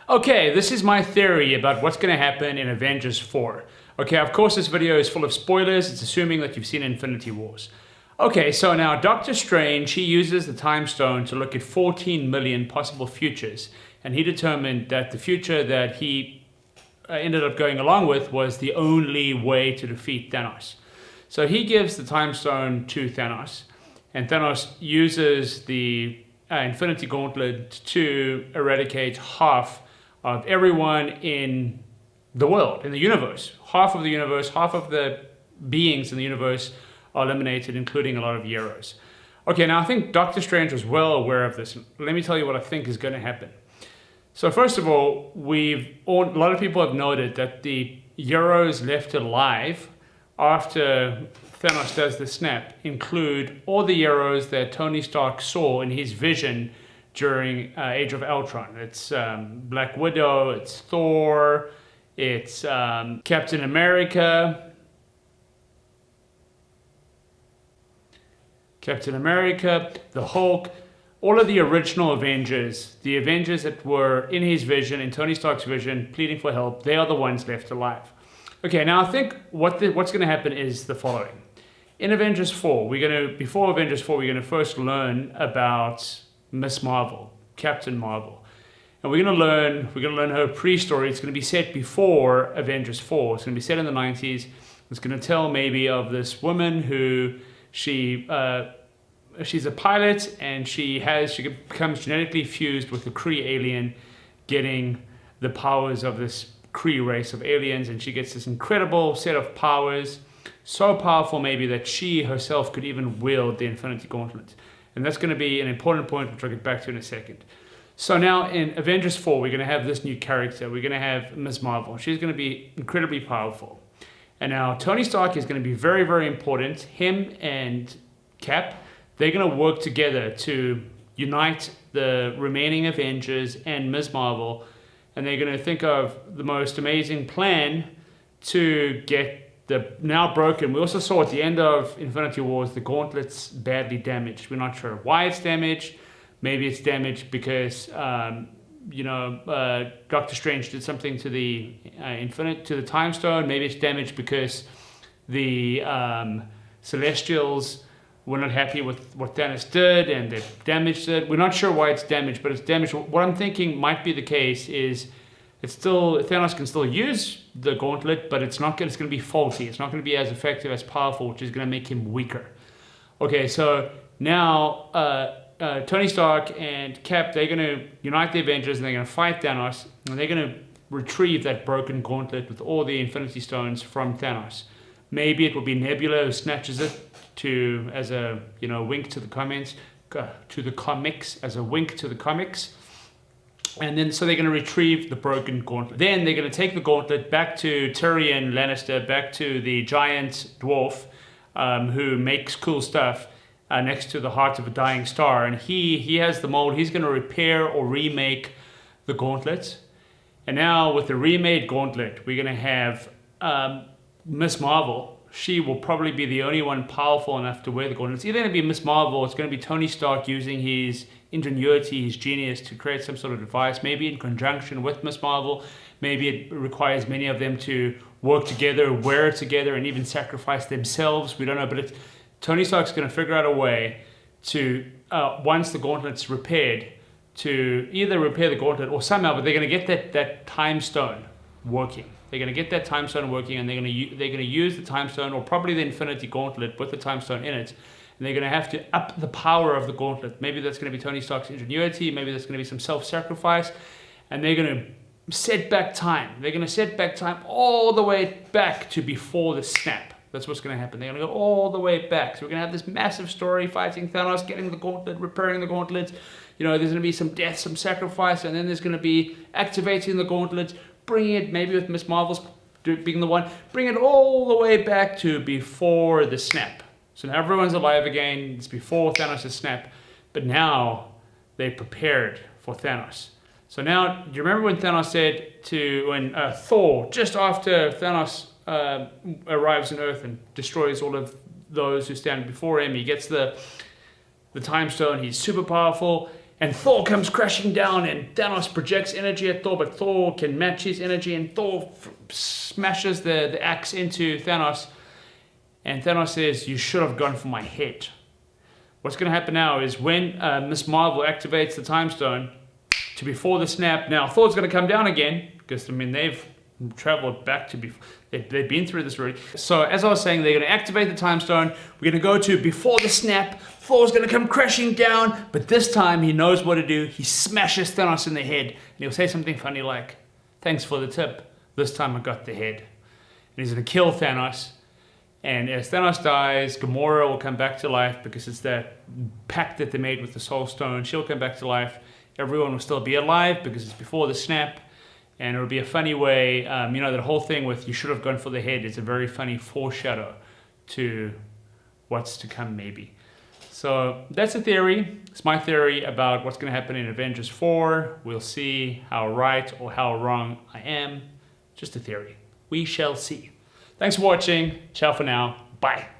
Okay, this is my theory about what's going to happen in Avengers 4. Okay, of course this video is full of spoilers. It's assuming that you've seen Infinity Wars. Okay, so now Doctor Strange, he uses the Time Stone to look at 14 million possible futures. And he determined that the future that he ended up going along with was the only way to defeat Thanos. So he gives the Time Stone to Thanos. And Thanos uses the Infinity Gauntlet to eradicate half of everyone in the world, in the universe. Half of the universe, half of the beings in the universe are eliminated, including a lot of heroes. Okay, now I think Doctor Strange was well aware of this. Let me tell you what I think is going to happen. So first of all, a lot of people have noted that the heroes left alive after Thanos does the snap include all the heroes that Tony Stark saw in his vision during Age of Ultron. It's Black Widow, it's Thor, it's Captain America, the Hulk, all of the original Avengers, the Avengers that were in his vision, in Tony Stark's vision, pleading for help, they are the ones left alive. Okay, now I think what's going to happen is the following. In Avengers 4, before Avengers 4, we're going to first learn about Miss Marvel, Captain Marvel. And we're going to learn her pre-story. It's going to be set before Avengers 4. It's going to be set in the 90s. It's going to tell maybe of this woman who she's a pilot, and she becomes genetically fused with a Kree alien, getting the powers of this Kree race of aliens, and she gets this incredible set of powers, so powerful maybe that she herself could even wield the Infinity Gauntlet. And that's going to be an important point, which I'll get back to in a second. So now in Avengers 4, we're going to have this new character. We're going to have Miss Marvel. She's going to be incredibly powerful. And now Tony Stark is going to be very, very important. Him and Cap, they're going to work together to unite the remaining Avengers and Miss Marvel. And they're going to think of the most amazing plan to get the now broken. We also saw at the end of Infinity Wars, the gauntlet's badly damaged. We're not sure why it's damaged. Maybe it's damaged because Doctor Strange did something to the Time Stone. Maybe it's damaged because the Celestials were not happy with what Thanos did and they damaged it. We're not sure why it's damaged, but it's damaged. What I'm thinking might be the case is Thanos can still use the gauntlet, but it's going to be faulty. It's not going to be as effective, as powerful, which is going to make him weaker. Okay, so now Tony Stark and Cap, they're going to unite the Avengers and they're going to fight Thanos, and they're going to retrieve that broken gauntlet with all the Infinity Stones from Thanos. Maybe it will be Nebula who snatches it as a wink to the comics, as a wink to the comics. And then so they're going to retrieve the broken gauntlet. Then they're going to take the gauntlet back to Tyrion Lannister, back to the giant dwarf who makes cool stuff next to the heart of a dying star. And he has the mold. He's going to repair or remake the gauntlet. And now with the remade gauntlet, we're going to have Miss Marvel. She will probably be the only one powerful enough to wear the gauntlet. It's either going to be Miss Marvel, or it's going to be Tony Stark using his ingenuity, his genius to create some sort of device, maybe in conjunction with Miss Marvel. Maybe it requires many of them to work together, wear it together, and even sacrifice themselves. We don't know, but Tony Stark's going to figure out a way to, once the gauntlet's repaired, to either repair the gauntlet or somehow, but they're going to get that Time Stone working. They're going to get that Time Stone working, and they're going to use the Time Stone, or probably the Infinity Gauntlet with the Time Stone in it. And they're going to have to up the power of the gauntlet. Maybe that's going to be Tony Stark's ingenuity. Maybe that's going to be some self-sacrifice. And they're going to set back time. They're going to set back time all the way back to before the snap. That's what's going to happen. They're going to go all the way back. So we're going to have this massive story fighting Thanos, getting the gauntlet, repairing the gauntlet. There's going to be some death, some sacrifice, and then there's going to be activating the gauntlet, bringing it, maybe with Miss Marvel's being the one, bring it all the way back to before the snap. So now everyone's alive again. It's before Thanos' snap. But now they prepared for Thanos. So now, do you remember when Thanos said when Thor, just after Thanos arrives on Earth and destroys all of those who stand before him, he gets the Time Stone, he's super powerful, And Thor comes crashing down, and Thanos projects energy at Thor, but Thor can match his energy, and Thor smashes the axe into Thanos. And Thanos says, "You should have gone for my head." What's going to happen now is when Miss Marvel activates the Time Stone to before the snap, now Thor's going to come down again, because, I mean, they've traveled back to before. They've been through this already. So as I was saying, they're going to activate the Time Stone. We're going to go to before the snap. Thor's going to come crashing down, but this time he knows what to do. He smashes Thanos in the head, and he'll say something funny like, "Thanks for the tip. This time I got the head." And he's going to kill Thanos. And as Thanos dies, Gamora will come back to life because it's that pact that they made with the Soul Stone. She'll come back to life. Everyone will still be alive because it's before the snap. And it'll be a funny way, you know, that whole thing with "you should have gone for the head" is a very funny foreshadow to what's to come, maybe. So that's a theory. It's my theory about what's going to happen in Avengers 4. We'll see how right or how wrong I am. Just a theory. We shall see. Thanks for watching. Ciao for now. Bye.